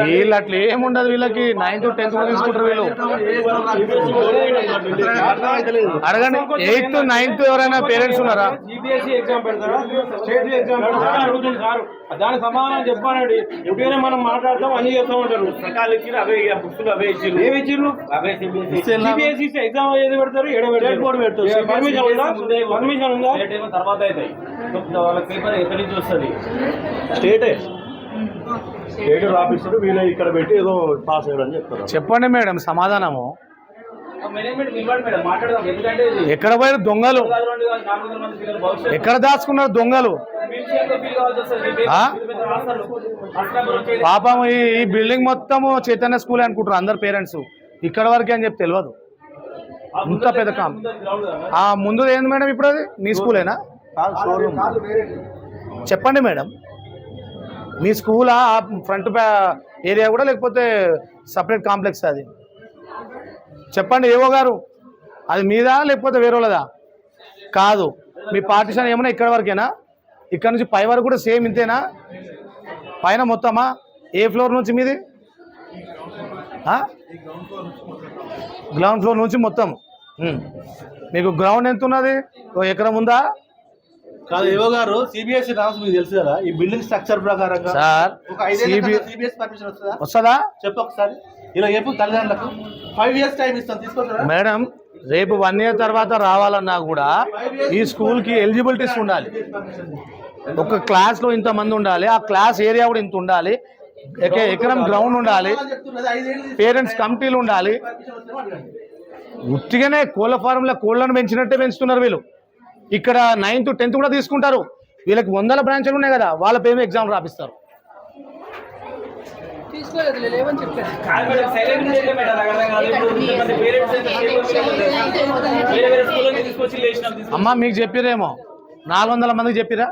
వీళ్ళు అట్లా ఏముండదు, వీళ్ళకి 9th 10th తీసుకుంటారు వీళ్ళు. అడగండి, 8th 9th ఎవరైనా పేరెంట్స్ ఉన్నారా? దాని సమాధానం చెప్పానండి. ఎప్పుడైనా మనం మాట్లాడతాం అన్ని చెప్తామంటారు. సకాలు ఇచ్చి అవే బుక్స్ అవే ఇచ్చిండ్రు. ఏమి ఇచ్చిండ్రు? సిబిఎస్ఈ ఎగ్జామ్ ఏది పెడతారు? పర్మిషన్ ఉందా? పర్మిషన్ ఉందా? తర్వాత అవుతాయి. వాళ్ళ పేపర్ ఎక్కడి నుంచి వస్తుంది? స్టేట్ రాపిస్తారు. వీళ్ళు ఇక్కడ పెట్టి ఏదో పాస్ అయ్యారని చెప్తారు. చెప్పండి మేడం సమాధానము. ఎక్కడ పోయారు దొంగలు? ఎక్కడ దాచుకున్నారు దొంగలు? పాపం ఈ బిల్డింగ్ మొత్తము చైతన్య స్కూల్ అనుకుంటారు అందరు పేరెంట్స్. ఇక్కడ వరకే అని చెప్పి తెలియదు. ఇంత పెద్ద కామ్ ముందు ఏంది మేడం? ఇప్పుడు అది మీ స్కూలేనా? చెప్పండి మేడం, మీ స్కూలా ఫ్రంట్ ఏరియా కూడా, లేకపోతే సపరేట్ కాంప్లెక్స్ అది? చెప్పండి ఏవో గారు, అది మీదా లేకపోతే వేరే వాళ్ళదా? కాదు, మీ పార్టీషన్ ఏమన్నా ఇక్కడ వరకేనా? ఇక్కడ నుంచి పై వరకు కూడా సేమ్ ఇంతేనా? పైన మొత్తమా? ఏ ఫ్లోర్ నుంచి మీది? గ్రౌండ్ ఫ్లోర్ నుంచి మొత్తం. మీకు గ్రౌండ్ ఎంత ఉన్నది? 1 ఎకరం ఉందా? కాదు ఏవో గారు, సిబిఎస్ఈ రామ్స్ మీకు తెలుసు కదా, ఈ బిల్డింగ్ స్ట్రక్చర్ ప్రకారంగా సార్ సిబిఎస్ పర్మిషన్ వస్తుందా? చెప్పు ఒకసారి. ఇలా చెప్పు తల్లిదండ్రులకు 5 years టైం ఇస్తాను, తీసుకొస్తారా మేడం? రేపు 1 year తర్వాత రావాలన్నా కూడా ఈ స్కూల్కి ఎలిజిబిలిటీస్ ఉండాలి. ఒక క్లాస్లో ఇంతమంది ఉండాలి, ఆ క్లాస్ ఏరియా కూడా ఇంత ఉండాలి, ఎకరం గ్రౌండ్ ఉండాలి, పేరెంట్స్ కమిటీలు ఉండాలి. ఉట్టిగానే కోళ్ళ ఫారంలో కోళ్ళను పెంచినట్టే పెంచుతున్నారు వీళ్ళు. ఇక్కడ 9th 10th కూడా తీసుకుంటారు. వీళ్ళకి 100 బ్రాంచ్లు ఉన్నాయి కదా, వాళ్ళ పేరు ఎగ్జామ్ రాపిస్తారు. అమ్మా మీకు చెప్పిరేమో, 400 మందికి చెప్పిరా?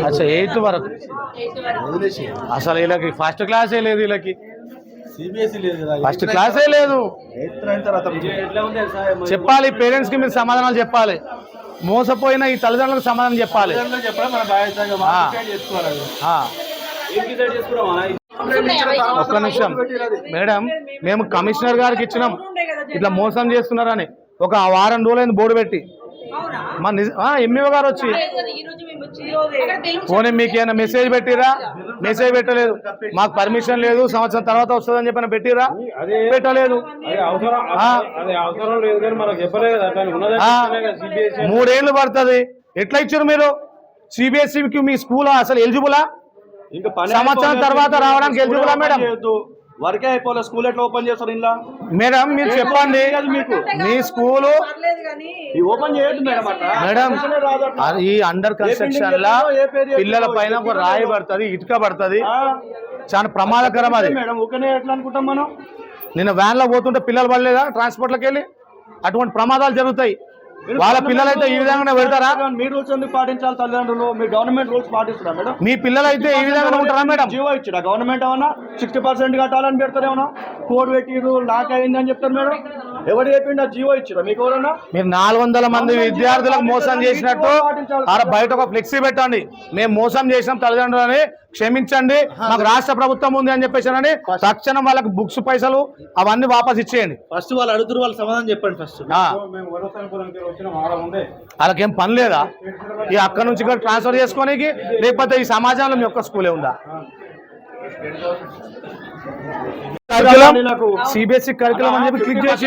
అచ్చా 8th వరకు. అసలు వీళ్ళకి ఫస్ట్ క్లాసే లేదు, వీళ్ళకి సిబిఎస్ఈ లేదు కదా, ఫస్ట్ క్లాసే లేదు. చెప్పాలి పేరెంట్స్ కి, మీరు సమాధానాలు చెప్పాలి. మోసపోయిన ఈ తల్లిదండ్రులకు సమాధానం చెప్పాలి. ఒక్క నిమిషం మేడం, మేము కమిషనర్ గారికి ఇచ్చినాం ఇట్లా మోసం చేస్తున్నారని. ఒక వారం రోజులైంది బోర్డు పెట్టి. మా ఎంఈఓ గారు వచ్చి పోనీ మీకు ఏమైనా మెసేజ్ పెట్టిరా? మెసేజ్ పెట్టలేదు. మాకు పర్మిషన్ లేదు, సంవత్సరం తర్వాత వస్తుందని చెప్పిన పెట్టిరా? పెట్టలేదు. 3 ఏళ్ళు పడుతుంది. ఎట్లా ఇచ్చారు మీరు? సిబిఎస్ఈకి మీ స్కూల్ అసలు ఎలిజిబులా? సంవత్సరం తర్వాత రావడానికి ఎలిజిబులా మేడం? వరకే అయిపోలే, స్కూల్ ఎట్లా ఓపెన్ చేస్తారు ఇలా? మేడం మీరు చెప్పండి, మీ స్కూలు ఓపెన్ చేయొద్దు మేడం. ఈ అండర్ కన్స్ట్రక్షన్ లా పిల్లల పైన ఒక రాయి పడుతుంది, ఇటుక పడుతుంది, చాలా ప్రమాదకరం అది. మేడం ఓకేనే ఎట్లా అనుకుంటాం మనం? నిన్న వ్యాన్ లో పోతుంటే పిల్లలు పడలేదా ట్రాన్స్పోర్ట్లోకి వెళ్ళి? అటువంటి ప్రమాదాలు జరుగుతాయి. వాళ్ళ పిల్లలైతే ఈ విధంగానే పెడతారా? మీ రూల్స్ ఎందుకు పాటించాలి తల్లిదండ్రులు? మీ గవర్నమెంట్ రూల్స్ పాటిస్తారా మేడం? మీ పిల్లలైతే ఈ విధంగా ఉంటారా మేడం? జీవో ఇచ్చారా గవర్నమెంట్? ఏమన్నా 60% కట్టాలని పెడతారు, ఏమన్నా కోడ్ పెట్టిరు లాక్ అయింది అని చెప్తారు మేడం. ఎవరు చెప్పిండు? జీవో ఇచ్చారా మీకు ఎవరన్నా? మీరు 400 మంది విద్యార్థులకు మోసం చేసినట్టు బయట ఒక ఫ్లెక్సీ పెట్టండి, మేము మోసం చేసినాం తల్లిదండ్రులని, క్షమించండి, మాకు రాష్ట్ర ప్రభుత్వం ఉంది అని చెప్పేసానని తక్షణం వాళ్ళకి బుక్స్ పైసలు అవన్నీ వాపస్ ఇచ్చేయండి. ఫస్ట్ వాళ్ళు అడుగుతారు, వాళ్ళ సమాధానం చెప్పండి. ఫస్ట్ వాళ్ళకేం పని లేదా? ఈ అక్కడి నుంచి ఇక్కడ ట్రాన్స్ఫర్ చేసుకోనికి, లేకపోతే ఈ సమాజంలో మీ ఒక్క స్కూలే ఉందా? సిబిఎస్ఈ కరికులం అని చెప్పి క్లిక్ చేసి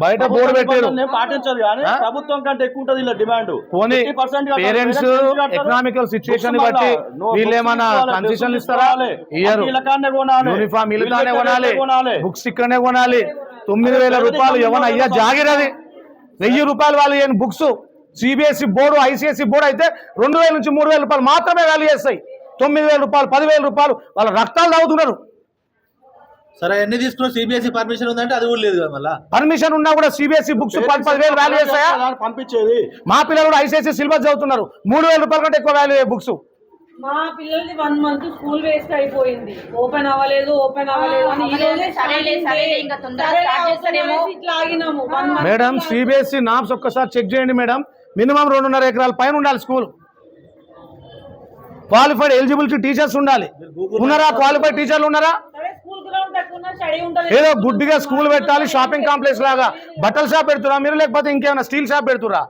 బయట బోర్డు పెట్టారు. పాటించదు కానీ ప్రభుత్వం కంటే ఎక్కువ ఉంటుంది ఇలా డిమాండ్. పోనీ పేరెంట్స్ ఎకనామికల్ సిచ్యువేషన్ బట్టి వీళ్ళు ఏమైనా కన్సెషన్లు ఇస్తారా? ఇయ్యరు. యూనిఫామ్ ఇల్లుతానే కొనాలి, బుక్స్ ఇక్కడనే కొనాలి. 9,000 రూపాయలు ఏమన్నా అయ్యా జాగిరది. 1000 రూపాయలు వాళ్ళు ఏం books. CBSE board ICSE board అయితే 2,000 నుంచి 3,000 రూపాయలు మాత్రమే వాల్యూ చేస్తాయి. 9,000 రూపాయలు 10,000 రూపాయలు వాళ్ళ రక్తాలు తాగుతున్నారు. సరే ఎన్ని తీసుకున్నా సిబిఎస్ఈ పర్మిషన్ ఉందంటే అది కూడా లేదు కదా. మళ్ళీ పర్మిషన్ ఉన్నా కూడా సిబిఎస్ఈ బుక్స్ 10,000 వాల్యూ చేస్తాయా? పంపించేది. మా పిల్లలు కూడా ఐసిఎస్ఈ సిలబస్ చదువుతున్నారు, 3,000 రూపాయల కంటే ఎక్కువ వాల్యూ బుక్స్. మా పిల్లలది 1 month స్కూల్ వేస్ట్ అయిపోయింది. ఓపెన్ అవ్వలేదు అని ఈ రోజే మేడం సిబిఎస్ఈ నామ్స్ ఒక్కసారి చెక్ చేయండి మేడం. మినిమం 2.5 ఎకరాల పైన ఉండాలి స్కూల్. క్వాలిఫైడ్ ఎలిజిబిలిటీ టీచర్స్ ఉండాలి. ఉన్నారా? క్వాలిఫైడ్ టీచర్లు ఉన్నారా? ఏదో గుడ్డిగా స్కూల్ పెట్టాలి, షాపింగ్ కాంప్లెక్స్ లాగా బట్టల షాప్ పెడుతురా మీరు, లేకపోతే ఇంకేమైనా స్టీల్ షాప్ పెడుతురా?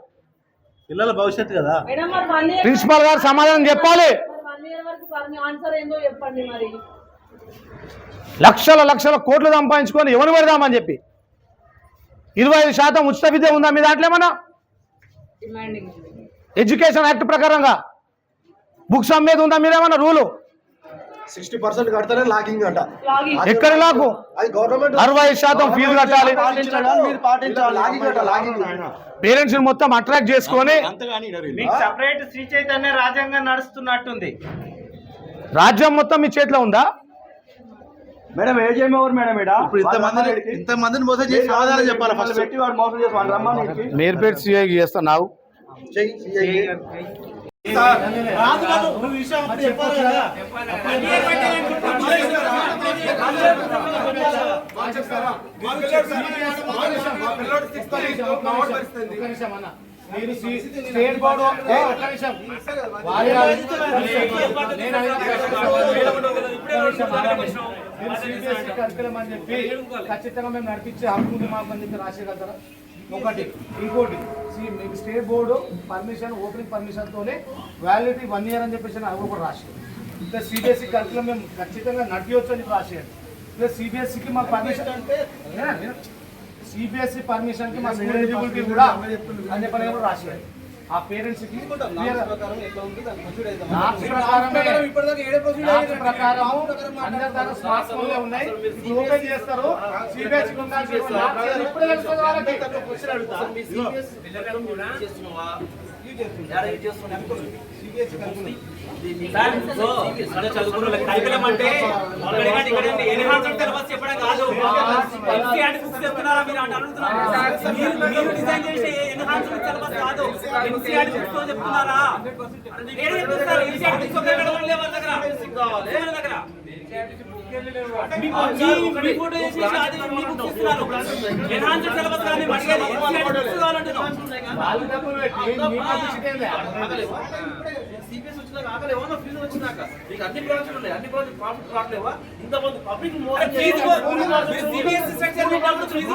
పిల్లల భవిష్యత్తు కదా. ప్రిన్సిపాల్ గారు సమాధానం చెప్పాలి. లక్షల కోట్లు సంపాదించుకొని ఎవరు పెడదామని చెప్పి 25% ఉచిత విద్య ఉందా మీ దాంట్లో? ఏమన్నా ఎడ్యుకేషన్ యాక్ట్ ప్రకారంగా బుక్స్ అమ్మేది ఉందా? మీరేమన్నా రూలు? 60% కడతారే లాగింగ్ అంట. ఎక్కడ లాగు? అది గవర్నమెంట్ 60% ఫీజు కట్టాలి. మీరు పాటించాలి. లాగింగ్ అంట, లాగింగ్. పేరెంట్స్ మొత్తం అట్రాక్ట్ చేసుకొని మీకు సెపరేట్ శ్రీ చైతన్య రాజ్యాంగం నడుస్తున్నట్టుంది. రాజ్యం మొత్తం మీ చేతిలో ఉందా? మేడం ఏజేం ఎవరు మేడం? ఇప్పుడు ఇంతమందిని మోసం చేసి సమాధానం చెప్పాలి. ఫస్ట్ పెట్టి వాడు మోసం చేసి వాడు రమ్మని మేర్పేట్ సిఐ చేస్తున్నావు. స్టేట్ బోర్డు కరికులం అని చెప్పి ఖచ్చితంగా మేము నడిపించే హక్కు మాకు అని చెప్పి రాసేయగలుగుతారా? ఒకటి. ఇంకోటి, మీకు స్టేట్ బోర్డు పర్మిషన్, ఓపెనింగ్ పర్మిషన్తోనే వ్యాలిడిటీ 1 year అని చెప్పేసి అవి కూడా రాసేది. ఇంకా సిబిఎస్ఈ కరికులం మేము ఖచ్చితంగా నడిపించవచ్చు అని చెప్పి రాసేయండి. ఇంకా సిబిఎస్ఈకి మాకు పర్మిషన్ అంటే సిబిఎస్ఈ పర్మిషన్కి మా స్కూల్ ఎలిజిబిలిటీ కూడా అని చెప్పని కూడా రాసేయండి. ఆ పేరెంట్స్కి స్మార్ట్ ఫోన్లే ఉన్నాయి, ఓపెన్ చేస్తారు. సిబిఎస్ఈ కరికులం అంటే చెప్పడం కాదు. బుక్స్ చెప్తున్నారా మీరు అంటే అడుగుతున్నారు. మీరు డిజైన్ చేసే ఎన్హాన్స్మెంట్ సిలబస్ కాదు, ఎన్సీఆర్టీ బుక్స్ తో చెప్తున్నారా? ఏడు చెప్తున్నారు ఎన్సీఆర్టీ బుక్స్ దగ్గర దగ్గర మీ ఫోటో చేసి అది మీ బుక్స్ ఇస్తున్నారు. ఎన్హాన్స్మెంట్ సిలబస్ కానీ మర్యాద ఎన్సీఆర్టీ బుక్స్ కావాలంటున్నాం. సిబిఎస్ వచ్చినాక ఆకలి ఏమన్నా ఫీజు వచ్చినాక మీకు అన్ని ప్రాజెక్టులు ఉన్నాయి, అన్ని ప్రాజెక్ట్ ప్రాఫిట్ రావట్లేవా? ఇంతమంది పబ్లిక్ సిబిఎస్ స్ట్రక్చర్ మీ వాళ్ళు ఫీజు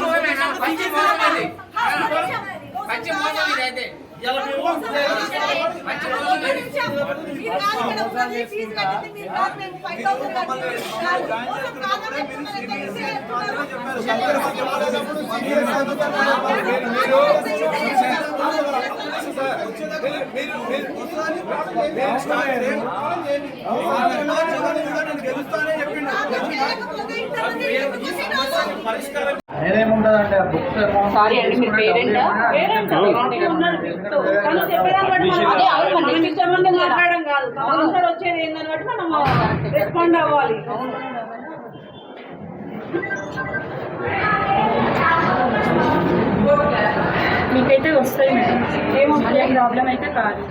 సారీ అండి, మీరు పేరెంట్ మాట్లాడడం కాదు, ఆన్సర్ వచ్చేది ఏందని బట్టి మనం రెస్పాండ్ అవ్వాలి. మీకైతే వస్తాయి మేడం, ఏమో ప్రాబ్లం అయితే కాదు.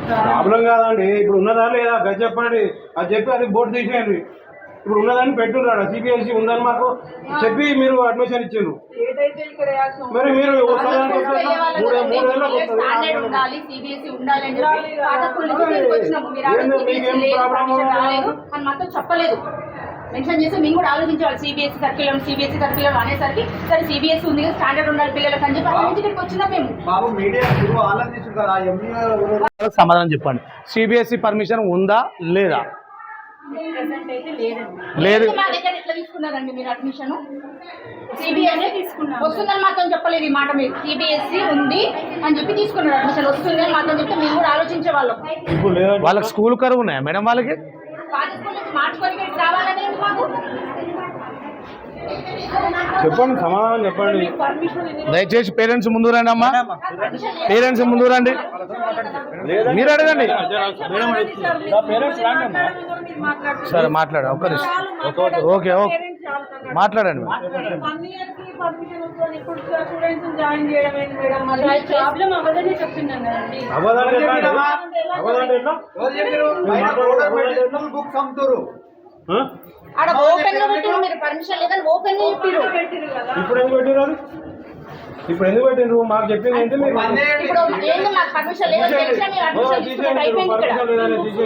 ప్రాబ్లం కాదండి. ఇప్పుడు ఉన్నదా లేదా గది చెప్పండి, అది చెప్పి అది బోర్డు తీసేయండి. ఇప్పుడు ఉన్నదాన్ని పెట్టున్నాడు, సిబిఎస్ఈ ఉందని మాకు చెప్పి మీరు అడ్మిషన్ ఇచ్చారు. మరి మీరు చెప్పలేదు, మెన్షన్ చేస్తే మేము కూడా ఆలోచించాలి. సిబిఎస్ఈ కరికులం అనేసరికి సరే సిబిఎస్ఈ ఉంది కదా, స్టాండర్డ్ ఉండాలి పిల్లలకు అని చెప్పి అక్కడి నుంచి ఇక్కడికి వచ్చినా మేము. సమాధానం చెప్పండి. సిబిఎస్ఈ పర్మిషన్ ఉందా లేదా? లేదు. ఎట్లా తీసుకున్నారండి మీరు అడ్మిషన్? సిబిఎస్ఈ తీసుకున్నారు, వస్తుందని మాత్రం చెప్పలేదు ఈ మాట. మీరు సిబిఎస్ఈ ఉంది అని చెప్పి తీసుకున్నారు, అడ్మిషన్ వస్తుంది అని మాత్రం చెప్తే మేము కూడా ఆలోచించే వాళ్ళం. వాళ్ళకి స్కూల్ కరువు ఉన్నాయా మేడం? వాళ్ళకి మార్చుకొని రావాలని మాకు చెప్పండి, సమాధానం చెప్పండి. దయచేసి పేరెంట్స్ ముందు రండి అమ్మా, పేరెంట్స్ ముందు రండి. మీరు అడగండి. సరే మాట్లాడు, ఒక్క నిమిషం. ఓకే ఓకే మాట్లాడండి. ప్రాబ్లం అవ్వదని చెప్తున్నాను కదండి. ఆడ ఓపెన్ గా పెట్టిరు, మీరు పర్మిషన్ లేదని ఓపెన్ గా పెట్టిరు. ఇప్పుడు ఏం పెట్టిరు? ఇప్పుడు ఎందుకు పెట్టిండ్రు మాకు చెప్పింది ఏంటి మీరు ఇప్పుడు ఏంది మాకు పర్మిషన్ లేదని తెలిసినా మీరు అడ్మిషన్ తీసుకున్నట్టు అయిపోయింది ఇక్కడ.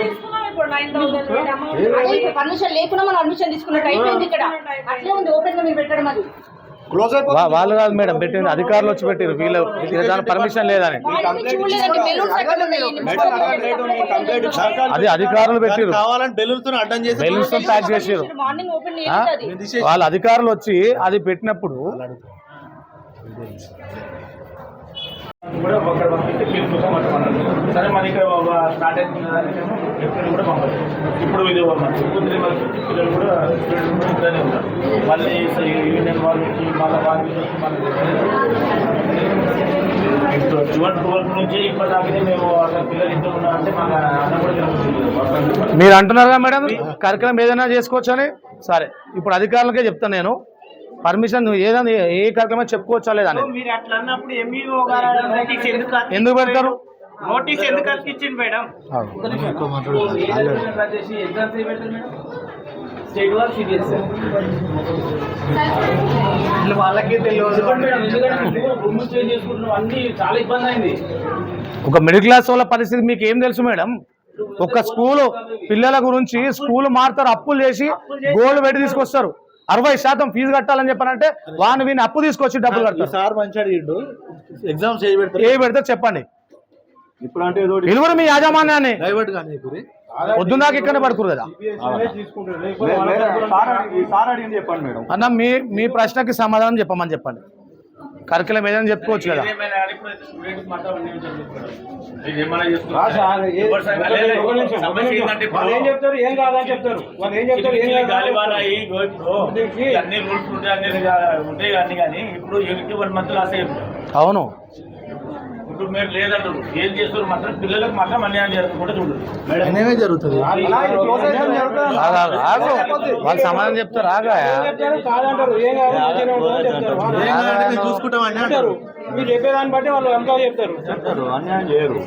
తీసుకున్నాం ఇప్పుడు 9,000 అమౌంట్. అదే ఇప్పుడు పర్మిషన్ లేకుండా మనం అడ్మిషన్ తీసుకున్నట్టు అయిపోయింది ఇక్కడ. అట్లే ఉంది ఓపెన్ గా మీరు పెట్టడం అది. క్లోజ్ వాళ్ళు కాదు మేడం పెట్టింది, అధికారులు వచ్చి పెట్టారు వీళ్ళు దాని పర్మిషన్ లేదని. వాళ్ళు చూడలేదండి, బెలూన్స్ ఎక్కడ ఉన్నాయి? అది అధికారులు పెట్టారు, కావాలని బెలూన్తో అడ్డం చేసి బెలూన్స్ తో ప్యాక్ చేసారు. మార్నింగ్ ఓపెన్ చేయలేదు అది. వాళ్ళ అధికారులు వచ్చి అది పెట్టినప్పుడు కూడా ఒకటి పంపిస్తే మీరు చూసాం అంటున్నారు. సరే మరి ఇక్కడ స్టార్ట్ అవుతుంది కదా అని మేము ఎప్పుడు కూడా పంపాలి. ఇప్పుడు ఇది 2-3 months నుంచి పిల్లలు కూడా స్టూడెంట్స్ కూడా ఇక్కడనే ఉన్నారు. మళ్ళీ యూనియన్ వాళ్ళు వచ్చి మళ్ళీ వాళ్ళు వచ్చి మళ్ళీ ఇప్పుడు June 12 నుంచి ఇప్పటిదాకా మేము అక్కడ పిల్లలు ఇంట్లో ఉన్నారంటే మాకు అన్న కూడా జరుగుతుంది. మీరు అంటున్నారుగా మేడం కార్యక్రమం ఏదైనా చేసుకోవచ్చు అని. సరే ఇప్పుడు అధికారులకే చెప్తాను నేను, పర్మిషన్ ఏదైనా ఏ కార్యక్రమం చెప్పుకోవచ్చా లేదని. మీరు అట్లా అన్నప్పుడు ఎంఈఓ గారు నోటీస్ ఎందుకు పెడతారు? నోటీస్ ఎందుకు ఇచ్చింది మేడం? స్టేట్ వాళ్ళు సీరియస్ వాళ్ళకి తెలియదు రూమ్ చేంజ్ చేసుకుంటున్నాం, అన్ని చాలా ఇబ్బంది అయింది. ఒక మిడిల్ క్లాస్ వాళ్ళ పరిస్థితి మీకు ఏం తెలుసు మేడం? ఒక స్కూలు పిల్లల గురించి స్కూల్ మారుతారు, అప్పులు చేసి గోల్డ్ పెట్టి తీసుకొస్తారు, 60% ఫీజు కట్టాలని చెప్పానంటే వాడిని వీని అప్పు తీసుకొచ్చి డబ్బులు కడతారు. సార్ మంచిగా ఎగ్జామ్స్ ఏ పెడతారు చెప్పండి, ఇప్పుడు అంటే ఏదో పిలువురు మీ యాజమాన్యాన్ని. డైవర్ట్ కానీ పొద్దున్నాక ఇక్కడనే పడుకురు కదా సార్ అడిగింది చెప్పండి మేడం. అన్న మీ ప్రశ్నకి సమాధానం చెప్పమని చెప్పండి. కరికులం ఏదైనా చెప్పుకోవచ్చు కదా. వాళ్ళు ఏం చెప్తారు, ఏం కాదని చెప్తారు. వాళ్ళు ఏం చెప్తారు, ఏం అన్ని రూల్స్ ఉంటాయి కానీ ఇప్పుడు 1 month లాస్ అయ్యింది. అవును ఇప్పుడు మీరు లేదంటారు, ఏం చేస్తారు మాత్రం పిల్లలకు మాత్రం అన్యాయం జరుగుతుంటే చూడండి. అన్యాయమే జరుగుతుంది. వాళ్ళు సమాధానం చెప్తారు. ఆగా కాదంటారు, ఏం కాదు చూసుకుంటామని అంటారు. మీరు చెప్పేదాన్ని బట్టి వాళ్ళు ఎంతో చెప్తారు. అన్యాయం చేయరు.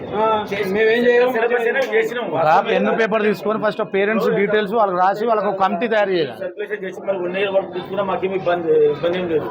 మేమేం చేయాలి చేసినాం పెన్ను పేపర్ తీసుకొని ఫస్ట్ పేరెంట్స్ డీటెయిల్స్ వాళ్ళకి రాసి వాళ్ళకి ఒక కమిటీ తయారు చేయాలి. సర్క్యులేషన్ చేసి మరి 1 year వరకు తీసుకున్నా మాకేమి ఇబ్బంది ఏం లేదు.